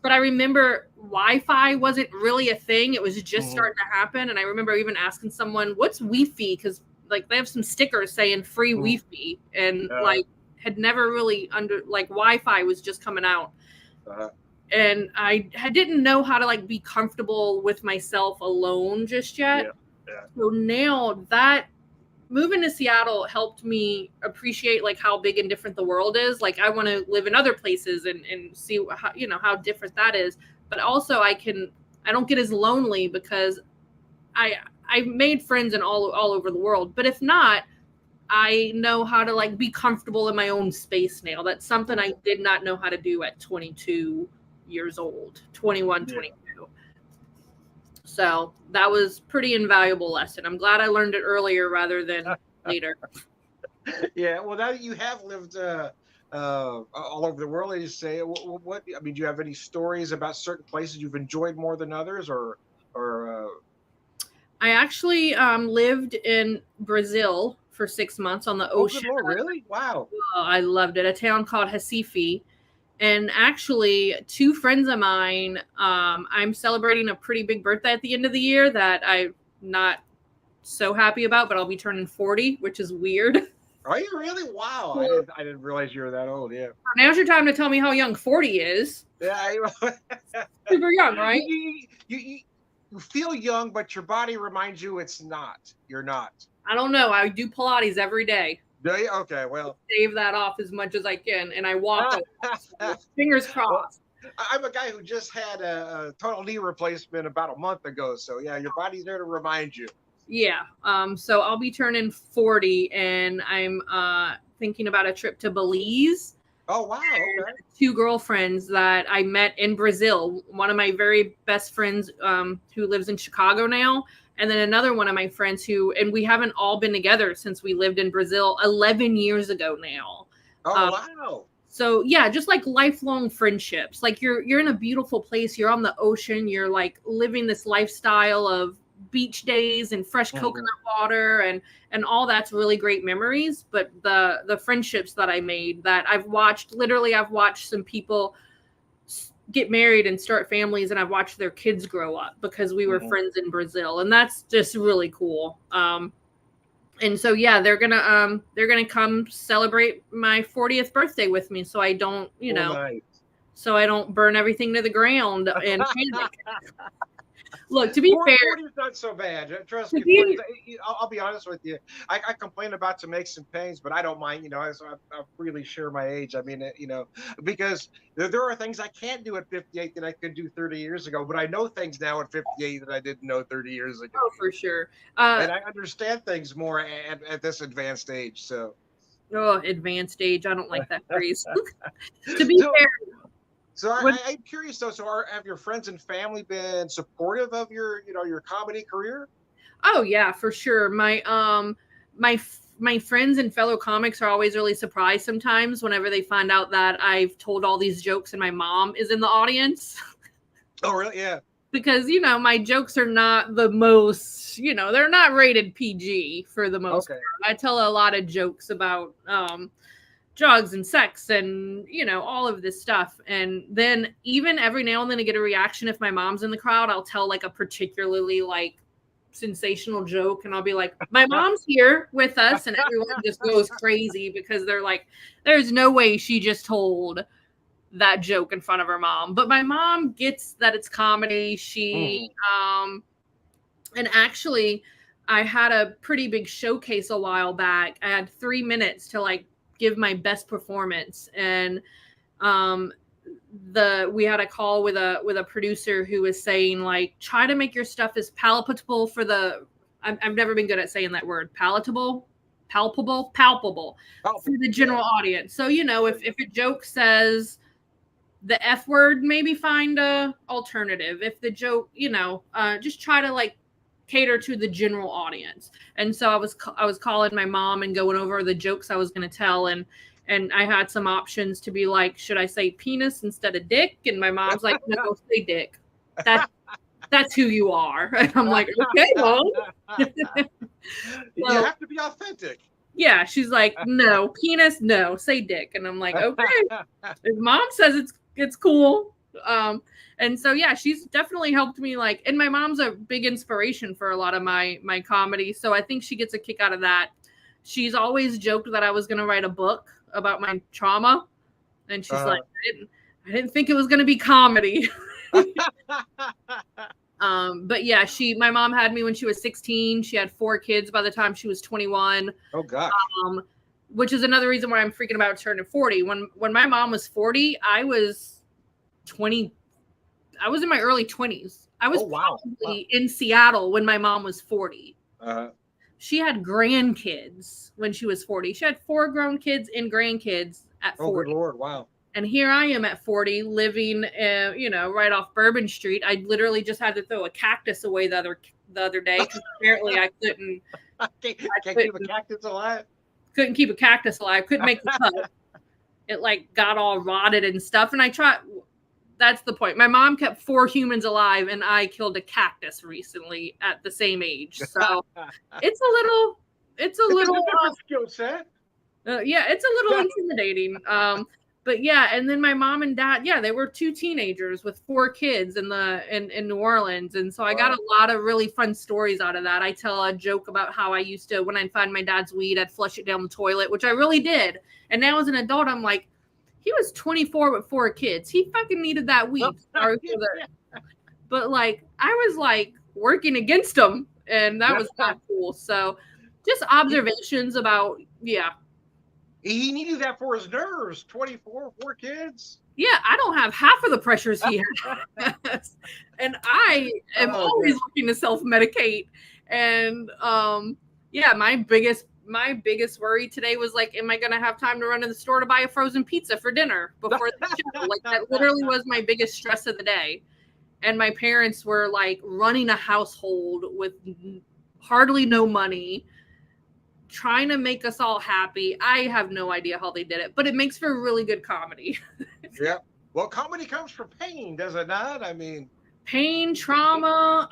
But I remember Wi-Fi wasn't really a thing. It was just starting to happen. And I remember even asking someone, what's Wi-Fi? Because like they have some stickers saying free Wi-Fi, and like had never really Wi-Fi was just coming out. And I didn't know how to like be comfortable with myself alone just yet. So now that moving to Seattle helped me appreciate like how big and different the world is. Like I want to live in other places and see how, how different that is. But also I don't get as lonely because I've made friends in all over the world. But if not, I know how to like be comfortable in my own space now. That's something I did not know how to do at 22 years old, 21, 22. So that was pretty invaluable lesson. I'm glad I learned it earlier rather than later. Yeah, well, now that you have lived all over the world, as you say, what I mean, do you have any stories about certain places you've enjoyed more than others, or I actually lived in Brazil for 6 months on the oh, good ocean. Lord, really? Wow. I loved it. A town called Recife. And actually, two friends of mine, I'm celebrating a pretty big birthday at the end of the year that I'm not so happy about, but I'll be turning 40, which is weird. Are you really? Wow, I didn't realize you were that old. Yeah. Now's your time to tell me how young 40 is. Yeah. Super young, right? You feel young, but your body reminds you it's not. You're not. I don't know. I do Pilates every day. Do you? Okay, well. Save that off as much as I can, and I walk. Fingers crossed. Well, I'm a guy who just had a total knee replacement about a month ago. So, yeah, your body's there to remind you. Yeah. So I'll be turning 40, and I'm thinking about a trip to Belize. Oh, wow. Okay. Two girlfriends that I met in Brazil. One of my very best friends who lives in Chicago now. And then another one of my friends and we haven't all been together since we lived in Brazil 11 years ago now. Oh, wow. So yeah, just like lifelong friendships. Like you're in a beautiful place. You're on the ocean. You're like living this lifestyle of beach days and fresh coconut water and all that's really great memories. But the friendships that I made that I've watched some people get married and start families, and I've watched their kids grow up because we were friends in Brazil, and that's just really cool. And so yeah, they're gonna come celebrate my 40th birthday with me, so I don't, Nice. so I don't burn everything to the ground and panic. Look, to be fair, 40 is not so bad. Trust me. I'll be honest with you. I complain about some aches and pains, but I don't mind. I freely share my age. I mean, because there are things I can't do at 58 that I could do 30 years ago, but I know things now at 58 that I didn't know 30 years ago. Oh, for sure. And I understand things more at this advanced age. So. Oh, advanced age. I don't like that phrase. To be fair. So I'm curious though. So have your friends and family been supportive of your comedy career? Oh yeah, for sure. My friends and fellow comics are always really surprised sometimes whenever they find out that I've told all these jokes and my mom is in the audience. Oh really? Yeah. Because my jokes are not the most, they're not rated PG for the most part. I tell a lot of jokes about drugs and sex and all of this stuff, and then even every now and then I get a reaction if my mom's in the crowd. I'll tell like a particularly like sensational joke, and I'll be like, my mom's here with us, and everyone just goes crazy because they're like, there's no way she just told that joke in front of her mom. But my mom gets that it's comedy. She and actually I had a pretty big showcase a while back. I had 3 minutes to like give my best performance, and we had a call with a producer who was saying like, try to make your stuff as palatable for I've never been good at saying that word, palpable for the general audience. So if a joke says the F word, maybe find a alternative. If the joke, just try to like cater to the general audience. And so I was calling my mom and going over the jokes I was going to tell, and I had some options to be like, should I say penis instead of dick? And my mom's like, no, say dick. That's who you are. And I'm like, okay, Mom. You have to be authentic. Yeah, she's like, no, penis, no, say dick. And I'm like, okay. If Mom says it's cool. And so, yeah, she's definitely helped me like, and my mom's a big inspiration for a lot of my comedy. So I think she gets a kick out of that. She's always joked that I was going to write a book about my trauma. And she's like, I didn't think it was going to be comedy. But yeah, my mom had me when she was 16. She had 4 kids by the time she was 21. Oh gosh. Which is another reason why I'm freaking about turning 40. When my mom was 40, I was 20. I was in my early 20s. I was probably in Seattle when my mom was 40. She had grandkids when she was 40. She had 4 grown kids and grandkids at 40. Oh, good Lord. Wow. And here I am at 40 living, right off Bourbon Street. I literally just had to throw a cactus away the other day because apparently I couldn't. Can't keep a cactus alive. Couldn't keep a cactus alive. Couldn't make the cut. It like got all rotted and stuff. And I tried. That's the point. My mom kept 4 humans alive, and I killed a cactus recently at the same age. So it's a little skill set. Yeah, it's a little intimidating. But yeah, and then my mom and dad, they were 2 teenagers with 4 kids in New Orleans. And so I got a lot of really fun stories out of that. I tell a joke about how I used to, when I'd find my dad's weed, I'd flush it down the toilet, which I really did. And now as an adult, I'm like, he was 24 with 4 kids. He fucking needed that weed. But like, I was like working against him, and that was not cool. So just observations about, He needed that for his nerves. 24, 4 kids. Yeah, I don't have half of the pressures he has. And I am always looking to self-medicate. And my biggest worry today was like, am I gonna have time to run to the store to buy a frozen pizza for dinner before the show? Like, that literally was my biggest stress of the day. And my parents were like running a household with hardly no money, trying to make us all happy. I have no idea how they did it, but it makes for really good comedy. Yeah. Well, comedy comes from pain, does it not? I mean, pain, trauma.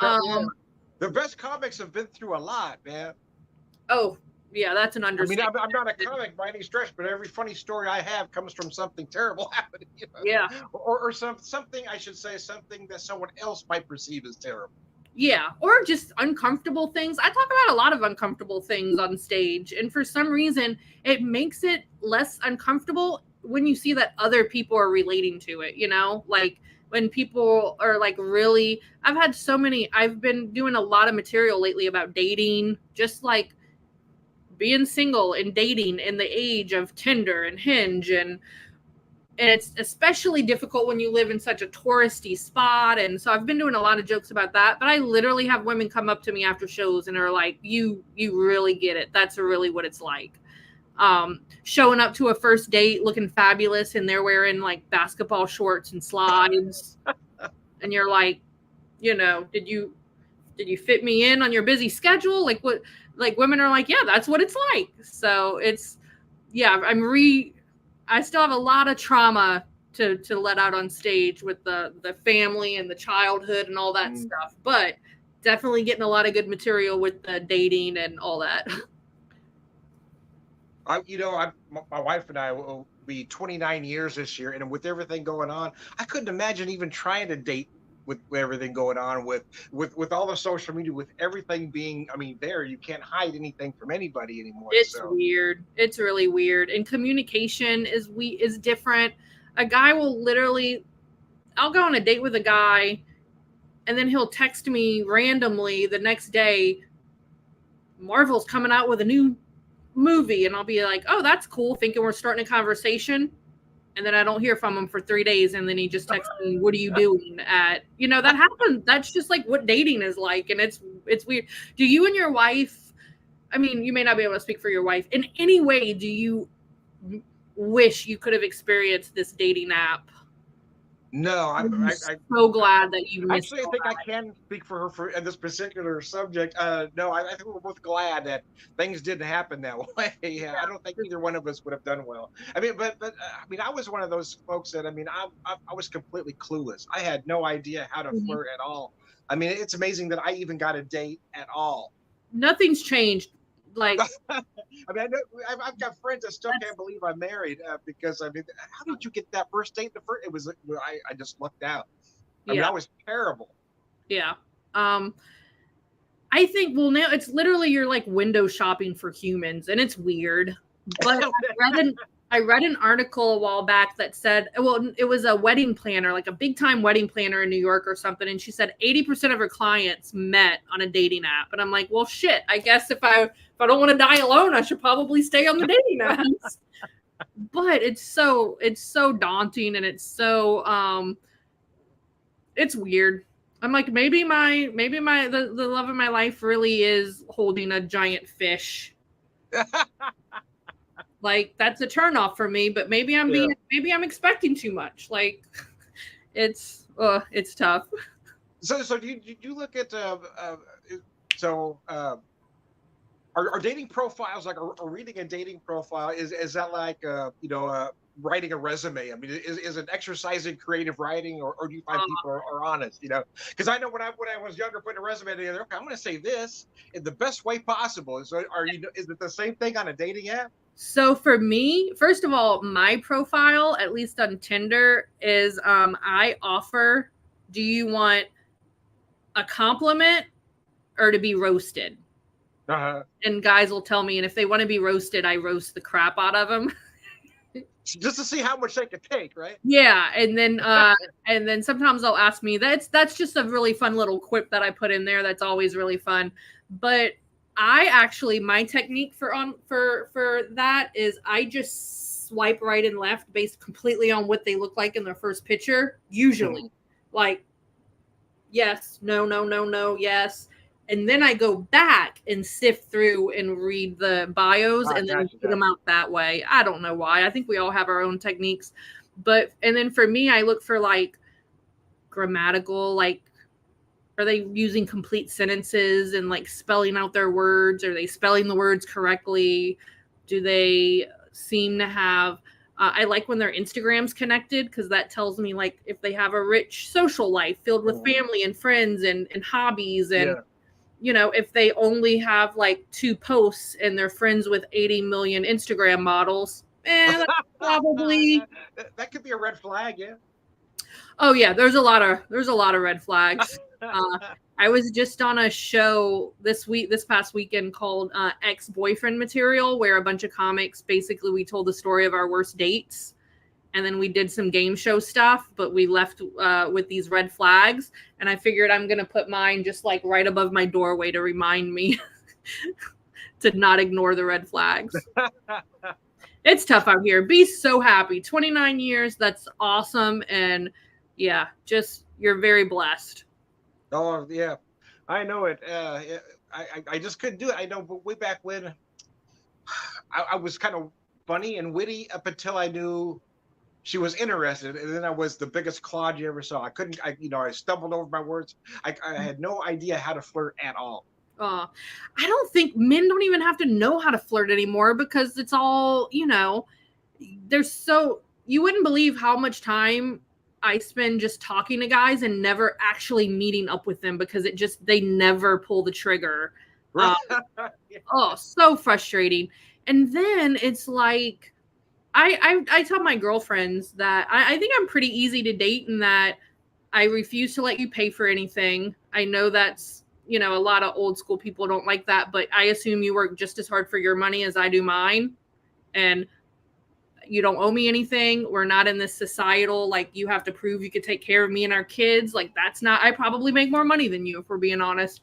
The best comics have been through a lot, man. Oh, yeah, that's an understatement. I mean, I'm not a comic by any stretch, but every funny story I have comes from something terrible happening. Yeah. Or something, I should say, something that someone else might perceive as terrible. Yeah, or just uncomfortable things. I talk about a lot of uncomfortable things on stage, and for some reason, it makes it less uncomfortable when you see that other people are relating to it, Like, when people are like really, I've been doing a lot of material lately about dating, just like being single and dating in the age of Tinder and Hinge, and it's especially difficult when you live in such a touristy spot. And so I've been doing a lot of jokes about that, but I literally have women come up to me after shows and are like, you really get it. That's really what it's like. Showing up to a first date looking fabulous, and they're wearing like basketball shorts and slides. And you're like, did you fit me in on your busy schedule? Like, what, like, women are like, yeah, that's what it's like. So it's, I still have a lot of trauma to let out on stage with the family and the childhood and all that stuff, but definitely getting a lot of good material with the dating and all that. My wife and I will be 29 years this year, and with everything going on, I couldn't imagine even trying to date with everything going on, with all the social media, with everything being, there, you can't hide anything from anybody anymore. It's weird. It's really weird. And communication is different. A guy will literally, I'll go on a date with a guy, and then he'll text me randomly the next day, Marvel's coming out with a new movie, and I'll be like, oh, that's cool, thinking we're starting a conversation. And then I don't hear from him for 3 days. And then he just texts me, what are you doing at, that happens. That's just like what dating is like. And it's weird. Do you and your wife, you may not be able to speak for your wife, in any way, do you wish you could have experienced this dating app? No, I'm so glad that you missed. Actually, I think I can speak for her for this particular subject. No, I think we're both glad that things didn't happen that way. Yeah, I don't think either one of us would have done well. But I was one of those folks that I was completely clueless. I had no idea how to flirt at all. It's amazing that I even got a date at all. Nothing's changed. Like, I've got friends that still can't believe I'm married because how did you get that first date? It was I just lucked out. I was terrible. Yeah. I think now it's literally you're like window shopping for humans, and it's weird. But I read an article a while back that said, it was a wedding planner, like a big time wedding planner in New York or something. And she said 80% of her clients met on a dating app. And I'm like, well, shit, I guess if I don't want to die alone, I should probably stay on the dating apps. But it's so daunting, and it's so, it's weird. I'm like, maybe the love of my life really is holding a giant fish. Like that's a turnoff for me, but maybe I'm expecting too much. Like it's tough. So do you look at are dating profiles like or reading a dating profile is that like writing a resume? I mean, is it exercise in creative writing, or do you find people are honest? Because I know when I was younger, putting a resume together, okay, I'm going to say this in the best way possible. So is it the same thing on a dating app? So for me, first of all, my profile, at least on Tinder, is I offer, do you want a compliment or to be roasted? Uh-huh. And guys will tell me, and if they want to be roasted, I roast the crap out of them. Just to see how much they can take, right? Yeah, and then sometimes they'll ask me. That's just a really fun little quip that I put in there. That's always really fun. But I actually, my technique for that is I just swipe right and left based completely on what they look like in their first picture. Usually, like yes, no, yes. And then I go back and sift through and read the bios and then put them out that way. I don't know why. I think we all have our own techniques. And then for me, I look for like grammatical, like, are they using complete sentences and like spelling out their words? Are they spelling the words correctly? Do they seem to have, I like when their Instagram's connected because that tells me like if they have a rich social life filled with family and friends and hobbies and, if they only have like 2 posts and they're friends with 80 million Instagram models, that's probably that could be a red flag, yeah. Oh yeah, there's a lot of red flags. I was just on a show this past weekend called Ex-Boyfriend Material, where a bunch of comics basically we told the story of our worst dates. And then we did some game show stuff, but we left with these red flags. And I figured I'm going to put mine just like right above my doorway to remind me to not ignore the red flags. It's tough out here. Be so happy. 29 years. That's awesome. And yeah, just you're very blessed. Oh, yeah. I know it. I just couldn't do it. I know, but way back when I was kind of funny and witty up until I knew she was interested, and then I was the biggest clod you ever saw. I stumbled over my words. I had no idea how to flirt at all. I don't think men don't even have to know how to flirt anymore because it's all, you wouldn't believe how much time I spend just talking to guys and never actually meeting up with them because they never pull the trigger. So frustrating. And then it's like, I tell my girlfriends that I think I'm pretty easy to date in that I refuse to let you pay for anything. I know that's, a lot of old school people don't like that, but I assume you work just as hard for your money as I do mine. And you don't owe me anything. We're not in this societal, like you have to prove you could take care of me and our kids. Like I probably make more money than you if we're being honest.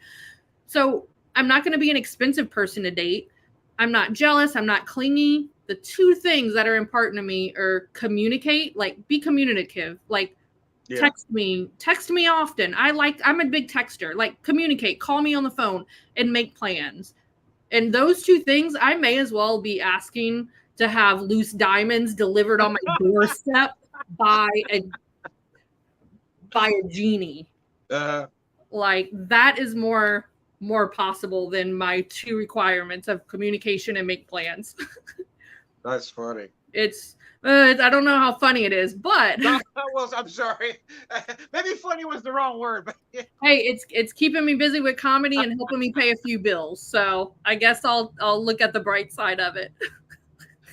So I'm not going to be an expensive person to date. I'm not jealous. I'm not clingy. The 2 things that are important to me are communicate, like be communicative, like text me often. I'm a big texter, like communicate, call me on the phone and make plans. And those 2 things, I may as well be asking to have loose diamonds delivered on my doorstep by a genie. Like that is more possible than my 2 requirements of communication and make plans. That's funny. It's I don't know how funny it is, but well, I'm sorry. Maybe funny was the wrong word, but hey, it's keeping me busy with comedy and helping me pay a few bills. So I guess I'll look at the bright side of it.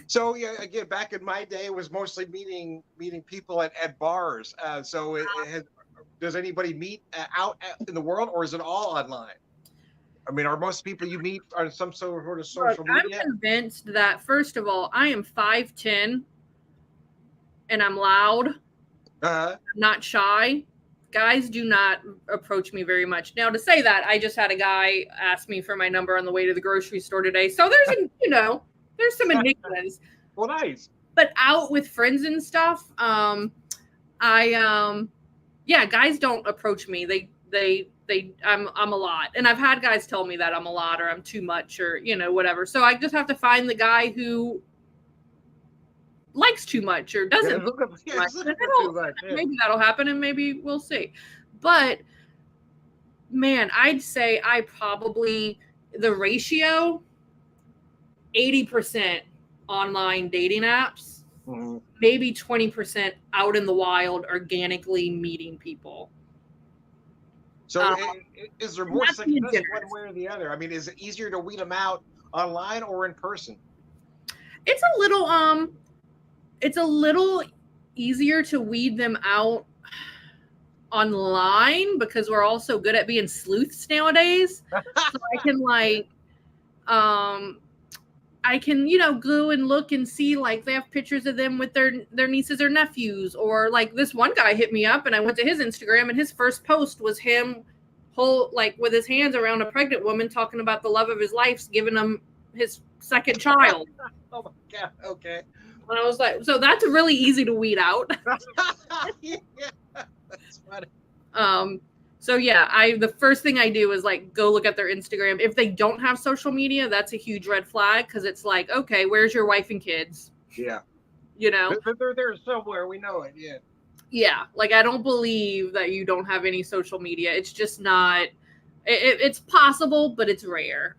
So yeah, again, back in my day, it was mostly meeting people at bars. Does anybody meet out in the world, or is it all online? I mean, are most people you meet on some sort of social media? I'm convinced that, first of all, I am 5'10", and I'm loud. I'm not shy. Guys do not approach me very much. Now, to say that, I just had a guy ask me for my number on the way to the grocery store today. So there's, there's some enigmas. Well, nice. But out with friends and stuff, guys don't approach me. I'm a lot. And I've had guys tell me that I'm a lot or I'm too much or, whatever. So I just have to find the guy who likes too much or doesn't look too much. Maybe that'll happen, and maybe we'll see. But man, I'd say I probably the ratio 80% online dating apps, maybe 20% out in the wild organically meeting people. So is there more success one way or the other? I mean, is it easier to weed them out online or in person? It's a little easier to weed them out online because we're all so good at being sleuths nowadays. So I can, go and look and see, like, they have pictures of them with their nieces or nephews, or like this one guy hit me up and I went to his Instagram and his first post was him with his hands around a pregnant woman talking about the love of his life, giving him his second child. Oh my God. Okay. And I was like, so that's really easy to weed out. Yeah, that's funny. So yeah, the first thing I do is like go look at their Instagram. If they don't have social media, that's a huge red flag because it's like, okay, where's your wife and kids? Yeah. They're there somewhere. We know it. Yeah. Yeah. Like, I don't believe that you don't have any social media. It's just not, it's possible, but it's rare.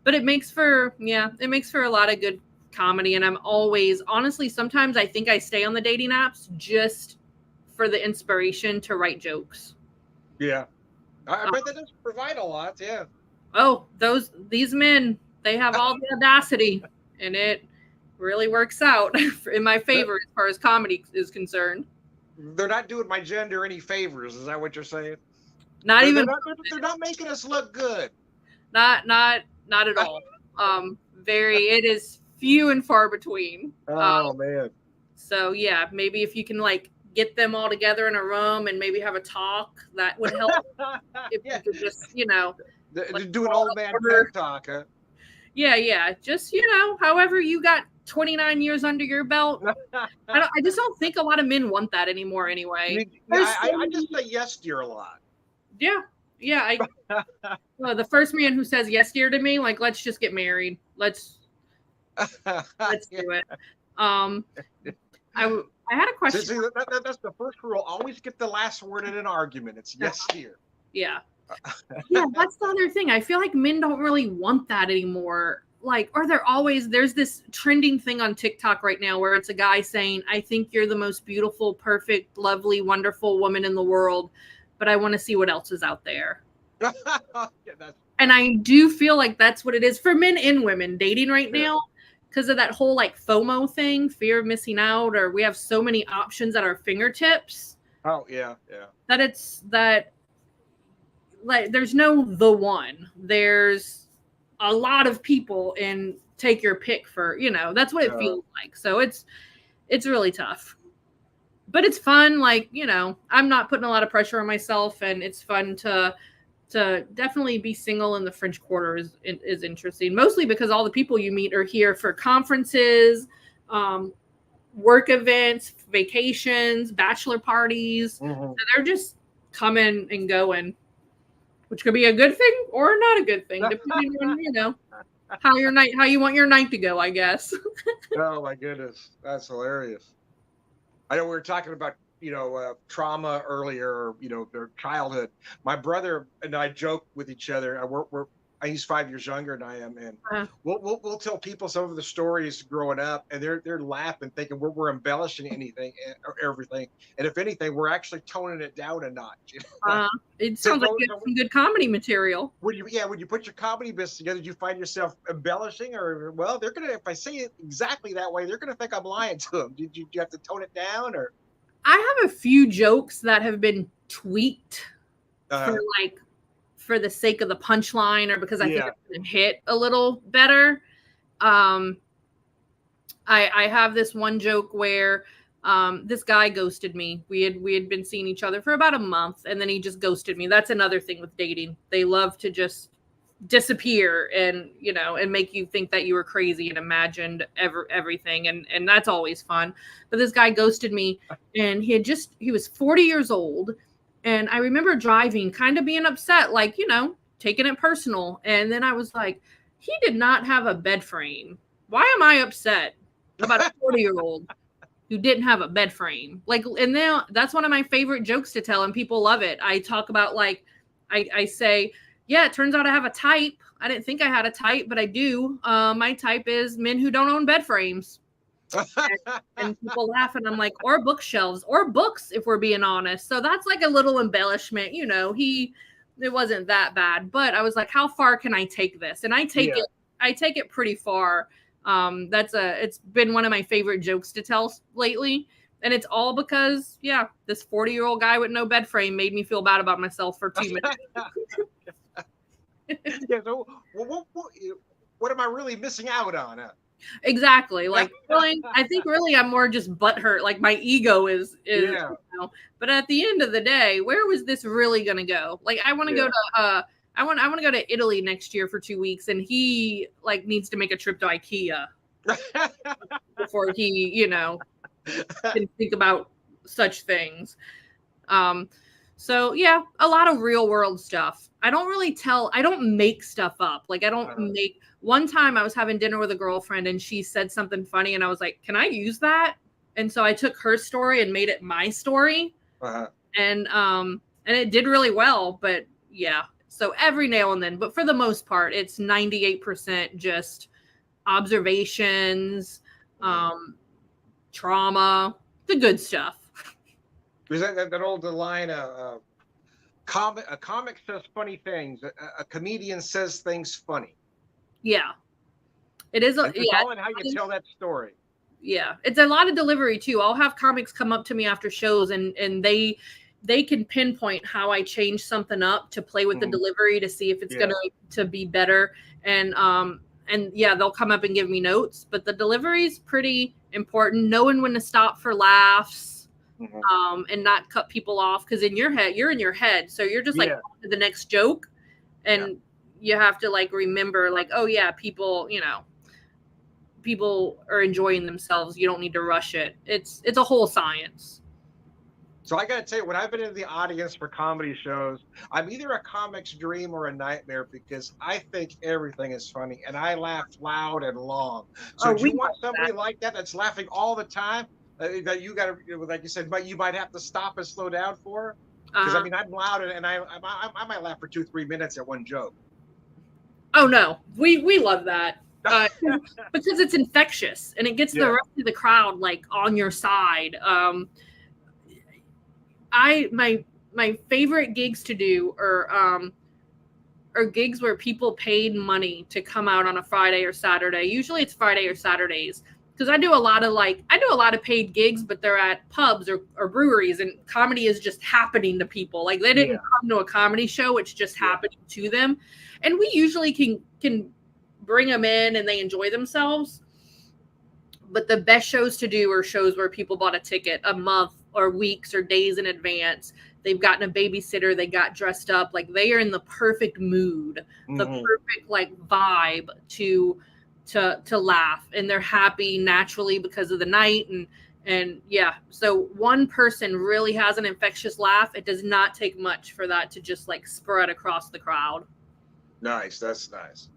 But it makes for a lot of good comedy. And I'm always, honestly, sometimes I think I stay on the dating apps just for the inspiration to write jokes. Yeah. I bet that does provide a lot. Yeah. Oh, these men, they have all the audacity, and it really works out in my favor as far as comedy is concerned. They're not doing my gender any favors. Is that what you're saying? They're not making us look good. Not at all. It is few and far between. Oh man. So yeah, maybe if you can like get them all together in a room and maybe have a talk, that would help. If you could just, do an old man pep talk, huh? Yeah. Just, however you got 29 years under your belt. I just don't think a lot of men want that anymore anyway. I just say yes dear a lot. Yeah. The first man who says yes dear to me, like, let's just get married. Let's do it. I had a question. See, that's the first rule. Always get the last word in an argument. It's yes dear. Yeah. Yeah, that's the other thing. I feel like men don't really want that anymore. Like, or there's this trending thing on TikTok right now where it's a guy saying, I think you're the most beautiful, perfect, lovely, wonderful woman in the world, but I want to see what else is out there. And I do feel like that's what it is for men and women dating right now, because of that whole like FOMO thing, fear of missing out, or we have so many options at our fingertips. Oh, yeah. That like there's no the one. There's a lot of people, and take your pick for, that's what it feels like. So it's really tough. But it's fun, like, I'm not putting a lot of pressure on myself, and it's fun to definitely be single in the French Quarter is interesting, mostly because all the people you meet are here for conferences, work events, vacations, bachelor parties. Mm-hmm. So they're just coming and going, which could be a good thing or not a good thing, depending on, how you want your night to go, I guess. Oh my goodness. That's hilarious. I know we were talking about, trauma earlier, their childhood. My brother and I joke with each other. He's 5 years younger than I am, and we'll tell people some of the stories growing up, and they're laughing, thinking we're embellishing everything, and if anything, we're actually toning it down a notch. It sounds like you have some good comedy material. When you put your comedy bits together, do you find yourself embellishing, or they're gonna, if I say it exactly that way, they're gonna think I'm lying to them. Did you have to tone it down, or? I have a few jokes that have been tweaked for the sake of the punchline, or because I think it's going to hit a little better. I have this one joke where this guy ghosted me. We had been seeing each other for about a month, and then he just ghosted me. That's another thing with dating. They love to just disappear and make you think that you were crazy and imagined everything, and that's always fun. But this guy ghosted me, and he was 40 years old, and I remember driving, kind of being upset, like, taking it personal. And then I was like, he did not have a bed frame. Why am I upset? about a 40-year-old who didn't have a bed frame. Like, and now that's one of my favorite jokes to tell, and people love it. I talk about, like, I say, yeah, it turns out I have a type. I didn't think I had a type, but I do. My type is men who don't own bed frames. And people laugh, and I'm like, or bookshelves, or books, if we're being honest. So that's like a little embellishment. You know, it wasn't that bad, but I was like, how far can I take this? And I take it pretty far. It's been one of my favorite jokes to tell lately. And it's all because, this 40-year-old guy with no bed frame made me feel bad about myself for 2 minutes. Yeah, so what am I really missing out on? Exactly. Like, really, I think really I'm more just butthurt. Like, my ego is you know, but at the end of the day, where was this really going to go? Like, I want to go to, I want to go to Italy next year for 2 weeks, and he like needs to make a trip to IKEA before he, can think about such things. So yeah, a lot of real world stuff. I don't make stuff up. Like, I don't make. One time I was having dinner with a girlfriend, and she said something funny, and I was like, can I use that? And so I took her story and made it my story. And it did really well, but yeah. So every now and then, but for the most part, it's 98% just observations, trauma, the good stuff. Is that old line? A comic says funny things. A comedian says things funny. Yeah, it is. It's all in how you tell that story. Yeah, it's a lot of delivery too. I'll have comics come up to me after shows, and they can pinpoint how I change something up to play with the delivery to see if it's gonna to be better. And yeah, they'll come up and give me notes, but the delivery is pretty important. Knowing when to stop for laughs, and not cut people off, because you're in your head, so you're just like on to the next joke, and you have to like remember, like, oh yeah, people are enjoying themselves. You don't need to rush it. It's a whole science. So I got to tell you, when I've been in the audience for comedy shows, I'm either a comic's dream or a nightmare, because I think everything is funny and I laugh loud and long. So do you want somebody like that that's laughing all the time? That you got to, like you said, but you might have to stop and slow down for? Because I mean, I'm loud, and I might laugh for 2-3 minutes at one joke. Oh no, we love that. Because it's infectious, and it gets the rest of the crowd like on your side. My favorite gigs to do are gigs where people paid money to come out on a Friday or Saturday. Usually it's Friday or Saturdays, because I do a lot of paid gigs, but they're at pubs or breweries, and comedy is just happening to people. Like, they didn't come to a comedy show, it's just happening to them. And we usually can bring them in and they enjoy themselves. But the best shows to do are shows where people bought a ticket a month or weeks or days in advance. They've gotten a babysitter, they got dressed up, like they are in the perfect mood, the perfect like vibe to laugh, and they're happy naturally because of the night. And yeah, so one person really has an infectious laugh. It does not take much for that to just like spread across the crowd. Nice, that's nice.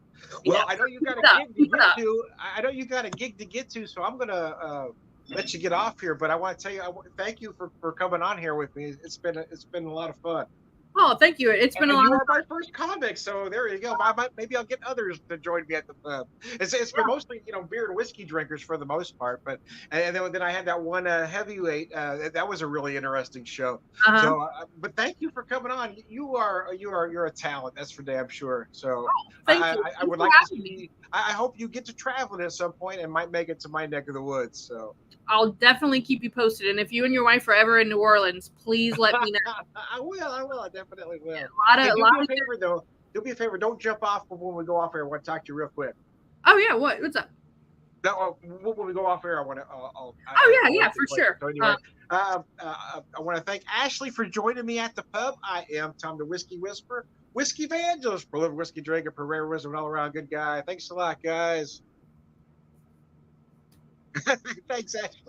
Well, I know you got a gig to get to. I know you got a gig to get to, so I'm gonna let you get off here. But I want to tell you, thank you for coming on here with me. It's been a lot of fun. Oh, thank you. It's been a lot of fun. You are my first comic, so there you go. Maybe I'll get others to join me at the pub. It's for mostly beer and whiskey drinkers for the most part, but and then I had that one heavyweight. That was a really interesting show. So, but thank you for coming on. You're a talent. That's for damn sure. So I would like to see. I hope you get to travel at some point and might make it to my neck of the woods. So I'll definitely keep you posted. And if you and your wife are ever in New Orleans, please let me know. I will. I definitely will. Do me a favor. Don't jump off when we go off air. I want to talk to you real quick. Oh yeah. What's up? No, when we go off air, I want to. For sure. So anyway, I want to thank Ashley for joining me at the pub. I am Tom the Whiskey Whisperer, Whiskey Evangelist, prolific whiskey drinker, rare wisdom, all around good guy. Thanks a lot, guys. Thanks, Ashley.